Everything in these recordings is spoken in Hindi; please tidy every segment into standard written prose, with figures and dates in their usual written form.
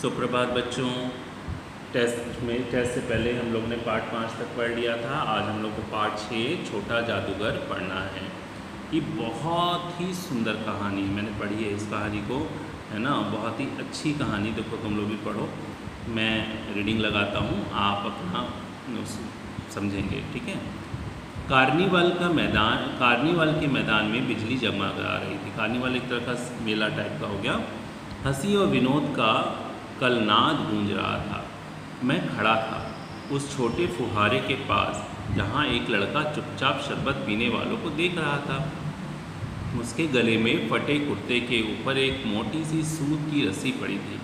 सुप्रभात बच्चों। टेस्ट से पहले हम लोग ने पार्ट 5 तक पढ़ लिया था। आज हम लोग को पार्ट 6 छोटा जादूगर पढ़ना है। ये बहुत ही सुंदर कहानी मैंने पढ़ी है इस कहानी को, है ना। बहुत ही अच्छी कहानी, देखो तुम लोग भी पढ़ो। मैं रीडिंग लगाता हूँ, आप अपना समझेंगे, ठीक है। कार्निवाल के मैदान में बिजली जगमगा रही थी। कार्निवाल एक तरह का मेला टाइप का हो गया। हंसी और विनोद का कलनाद गूंज रहा था। मैं खड़ा था उस छोटे फुहारे के पास जहाँ एक लड़का चुपचाप शरबत पीने वालों को देख रहा था। उसके गले में फटे कुर्ते के ऊपर एक मोटी सी सूत की रस्सी पड़ी थी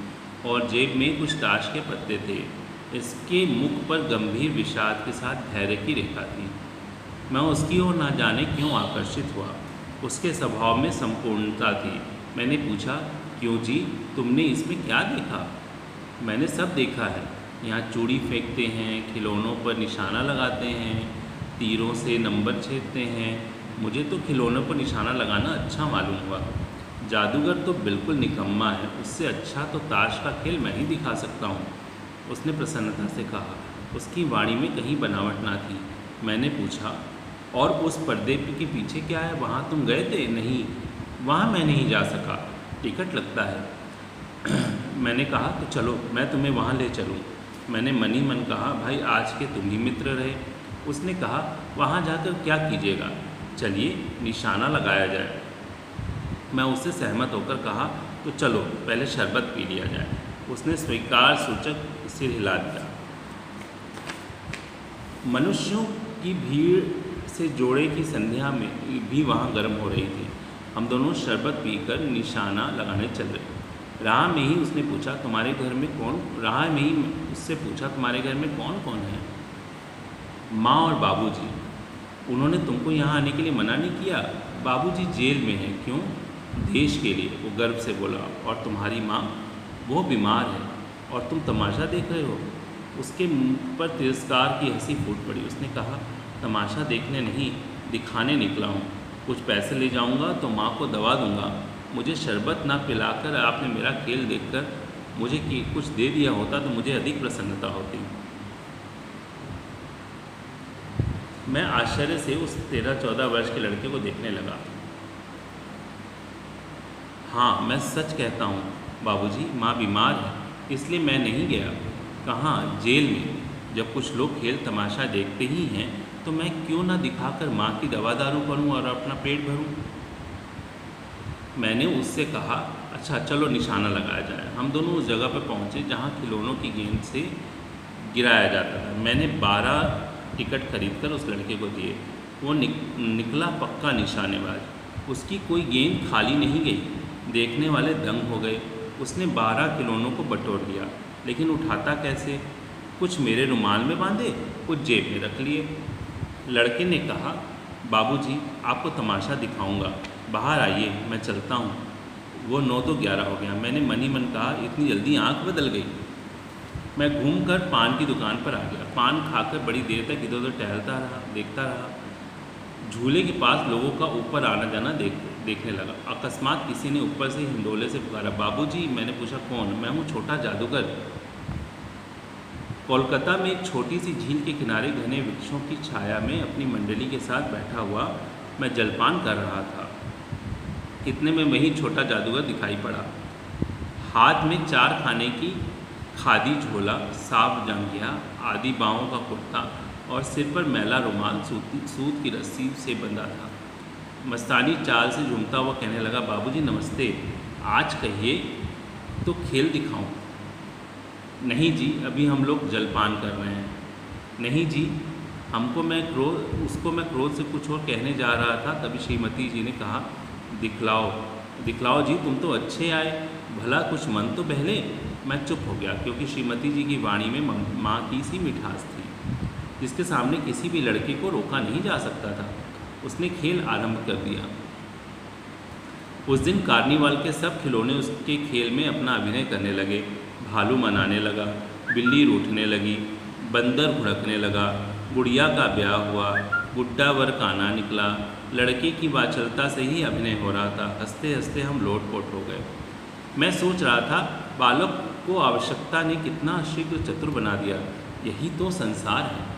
और जेब में कुछ ताश के पत्ते थे। इसके मुख पर गंभीर विषाद के साथ धैर्य की रेखा थी। मैं उसकी ओर ना जाने क्यों आकर्षित हुआ। उसके स्वभाव में संपूर्णता थी। मैंने पूछा, क्यों जी, तुमने इसमें क्या देखा? मैंने सब देखा है। यहाँ चूड़ी फेंकते हैं, खिलौनों पर निशाना लगाते हैं, तीरों से नंबर छेदते हैं। मुझे तो खिलौनों पर निशाना लगाना अच्छा मालूम हुआ। जादूगर तो बिल्कुल निकम्मा है, उससे अच्छा तो ताश का खेल मैं ही दिखा सकता हूँ, उसने प्रसन्नता से कहा। उसकी वाणी में कहीं बनावट ना थी। मैंने पूछा, और उस पर्दे के पीछे क्या है? वहाँ तुम गए थे? नहीं, वहाँ मैं नहीं जा सका, टिकट लगता है। मैंने कहा, तो चलो मैं तुम्हें वहाँ ले चलूँ। मैंने मनी मन कहा, भाई आज के तुम ही मित्र रहे। उसने कहा, वहाँ जाकर क्या कीजिएगा? चलिए निशाना लगाया जाए। मैं उससे सहमत होकर कहा, तो चलो पहले शरबत पी लिया जाए। उसने स्वीकार सूचक सिर हिला दिया। मनुष्यों की भीड़ से जोड़े की संध्या में भी वहाँ गर्म हो रही थी। हम दोनों शरबत पीकर निशाना लगाने चल रहे। राह में ही उससे पूछा, तुम्हारे घर में कौन कौन है? माँ और बाबूजी। उन्होंने तुमको यहाँ आने के लिए मना नहीं किया? बाबूजी जेल में हैं। क्यों? देश के लिए, वो गर्व से बोला। और तुम्हारी माँ? वो बीमार है। और तुम तमाशा देख रहे हो? उसके मुंह पर तिरस्कार की हंसी फूट पड़ी। उसने कहा, तमाशा देखने नहीं, दिखाने निकला हूँ। कुछ पैसे ले जाऊँगा तो माँ को दवा दूँगा। मुझे शरबत ना पिलाकर आपने मेरा खेल देखकर मुझे कुछ दे दिया होता तो मुझे अधिक प्रसन्नता होती। मैं आश्चर्य से उस 13-14 वर्ष के लड़के को देखने लगा। हाँ, मैं सच कहता हूँ बाबूजी, माँ बीमार है, इसलिए मैं नहीं गया। कहाँ? जेल में। जब कुछ लोग खेल तमाशा देखते ही हैं तो मैं क्यों ना दिखाकर माँ की दवा दारू करूँ और अपना पेट भरूँ। मैंने उससे कहा, अच्छा चलो निशाना लगाया जाए। हम दोनों उस जगह पर पहुँचे जहाँ खिलौनों की गेंद से गिराया जाता था। मैंने 12 टिकट खरीदकर उस लड़के को दिए। वो निकला पक्का निशानेबाज। उसकी कोई गेंद खाली नहीं गई। देखने वाले दंग हो गए। उसने 12 खिलौनों को बटोर लिया, लेकिन उठाता कैसे? कुछ मेरे रुमाल में बांधे, कुछ जेब में रख लिए। लड़के ने कहा, बाबूजी आपको तमाशा दिखाऊंगा, बाहर आइए, मैं चलता हूँ। वो 9 तो 11 हो गया। मैंने मनी मन कहा, इतनी जल्दी आँख बदल गई। मैं घूमकर पान की दुकान पर आ गया। पान खाकर बड़ी देर तक इधर उधर टहलता रहा, देखता रहा। झूले के पास लोगों का ऊपर आना जाना देखने लगा। अकस्मात किसी ने ऊपर से हिंडोले से पुकारा, बाबूजी। मैंने पूछा, कौन? मैं हूँ छोटा जादूगर। कोलकाता में एक छोटी सी झील के किनारे घने वृक्षों की छाया में अपनी मंडली के साथ बैठा हुआ मैं जलपान कर रहा था। इतने में वही छोटा जादूगर दिखाई पड़ा। हाथ में 4 खाने की खादी झोला, साफ जांघिया, आदि बाहों का कुर्ता और सिर पर मैला रुमाल सूत की रस्सी से बंधा था। मस्तानी चाल से झूमता हुआ कहने लगा, बाबूजी नमस्ते, आज कहिए तो खेल दिखाऊं। नहीं जी, अभी हम लोग जलपान कर रहे हैं। नहीं जी, उसको मैं क्रोध से कुछ और कहने जा रहा था, तभी श्रीमती जी ने कहा, दिखलाओ जी, तुम तो अच्छे आए, भला कुछ मन तो बहले। मैं चुप हो गया, क्योंकि श्रीमती जी की वाणी में माँ की सी मिठास थी, जिसके सामने किसी भी लड़के को रोका नहीं जा सकता था। उसने खेल आरंभ कर दिया। उस दिन कार्निवाल के सब खिलौने उसके खेल में अपना अभिनय करने लगे। भालू मनाने लगा, बिल्ली रूठने लगी, बंदर भुड़कने लगा, गुड़िया का ब्याह हुआ, बुड्ढा वर काना निकला। लड़के की वाचलता से ही अभिनय हो रहा था। हंसते हंसते हम लोटपोट हो गए। मैं सोच रहा था, को आवश्यकता ने कितना शीघ्र चतुर बना दिया। यही तो संसार है।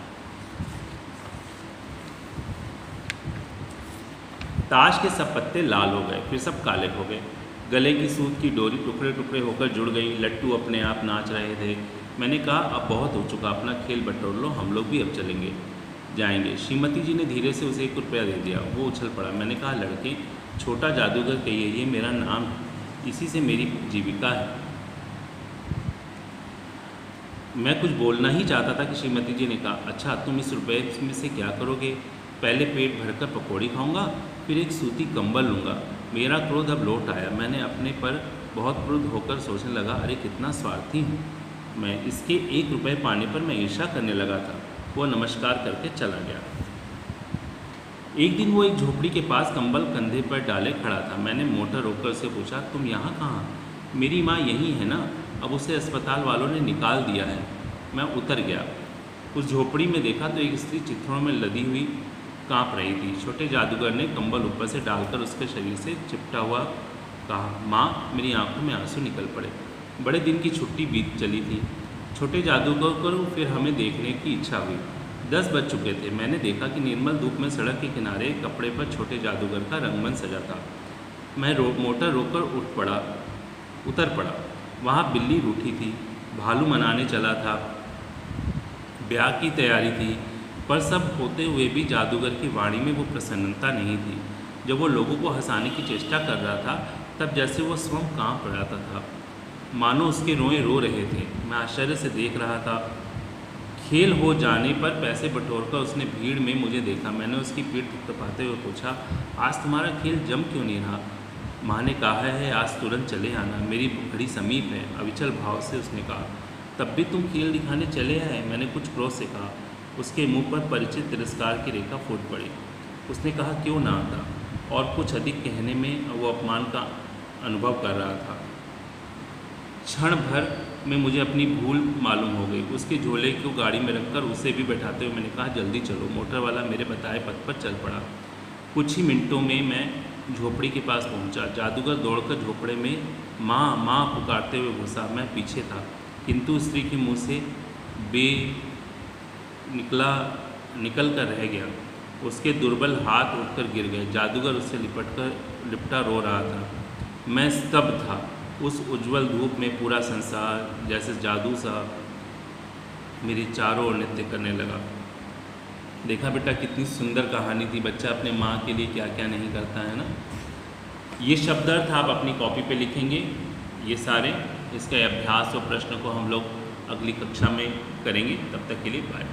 ताश के सब पत्ते लाल हो गए, फिर सब काले हो गए। गले की सूत की डोरी टुकड़े टुकड़े होकर जुड़ गई। लट्टू अपने आप नाच रहे थे। मैंने कहा, अब बहुत हो चुका, अपना खेल बटोर लो, हम लोग भी अब चलेंगे, जाएंगे। श्रीमती जी ने धीरे से उसे 1 रुपया दे दिया। वो उछल पड़ा। मैंने कहा, लड़के, छोटा जादूगर कहिए, ये मेरा नाम है, इसी से मेरी जीविका है। मैं कुछ बोलना ही चाहता था कि श्रीमती जी ने कहा, अच्छा, तुम इस रुपये में से क्या करोगे? पहले पेट भरकर पकौड़ी खाऊंगा, फिर एक सूती कंबल लूँगा। मेरा क्रोध अब लौट आया। मैंने अपने पर बहुत क्रुद्ध होकर सोचने लगा, अरे कितना स्वार्थी हूँ मैं। इसके 1 रुपये पाने पर मैं ईर्ष्या करने लगा था। वो नमस्कार करके चला गया। एक दिन वो एक झोपड़ी के पास कंबल कंधे पर डाले खड़ा था। मैंने मोटर रोककर उससे पूछा, तुम यहाँ कहाँ? मेरी माँ यहीं है ना, अब उसे अस्पताल वालों ने निकाल दिया है। मैं उतर गया। उस झोपड़ी में देखा तो एक स्त्री चित्रों में लदी हुई काँप रही थी। छोटे जादूगर ने कंबल ऊपर से डालकर उसके शरीर से चिपटा हुआ कहा, माँ। मेरी आंखों में आंसू निकल पड़े। बड़े दिन की छुट्टी बीत चली थी। छोटे जादूगर को फिर हमें देखने की इच्छा हुई। 10 बज चुके थे। मैंने देखा कि निर्मल धूप में सड़क के किनारे कपड़े पर छोटे जादूगर का रंगमंच सजा था। मैं मोटर रोककर उतर पड़ा। वहाँ बिल्ली रूठी थी। भालू मनाने चला था। ब्याह की तैयारी थी। पर सब होते हुए भी जादूगर की वाणी में वो प्रसन्नता नहीं थी। जब वो लोगों को हंसाने की चेष्टा कर रहा था, तब जैसे वो स्वयं काँप रहा था, मानो उसके रोए रो रहे थे। मैं आश्चर्य से देख रहा था। खेल हो जाने पर पैसे बटोरकर उसने भीड़ में मुझे देखा। मैंने उसकी पीठ थपथपाते हुए पूछा, आज तुम्हारा खेल जम क्यों नहीं रहा? माँ ने कहा है आज तुरंत चले आना, मेरी घड़ी समीप है, अविचल भाव से उसने कहा। तब भी तुम खेल दिखाने चले आए? मैंने कुछ क्रोध से कहा। उसके मुंह पर परिचित तिरस्कार की रेखा फूट पड़ी। उसने कहा, क्यों ना आता? और कुछ अधिक कहने में वो अपमान का अनुभव कर रहा था। क्षण भर में मुझे अपनी भूल मालूम हो गई। उसके झोले को गाड़ी में रखकर उसे भी बैठाते हुए मैंने कहा, जल्दी चलो। मोटर वाला मेरे बताए पथ पर चल पड़ा। कुछ ही मिनटों में मैं झोपड़ी के पास पहुंचा। जादूगर दौड़कर झोपड़े में माँ माँ पुकारते हुए घुसा। मैं पीछे था, किंतु स्त्री के मुँह से निकल कर रह गया। उसके दुर्बल हाथ उठकर गिर गए। जादूगर उससे लिपटा रो रहा था। मैं स्तब्ध था। उस उज्जवल धूप में पूरा संसार जैसे जादू सा मेरी चारों ओर नृत्य करने लगा। देखा बेटा, कितनी सुंदर कहानी थी। बच्चा अपने माँ के लिए क्या क्या नहीं करता है ना। ये शब्दार्थ आप अपनी कॉपी पे लिखेंगे, ये सारे। इसके अभ्यास और प्रश्न को हम लोग अगली कक्षा में करेंगे। तब तक के लिए बाय।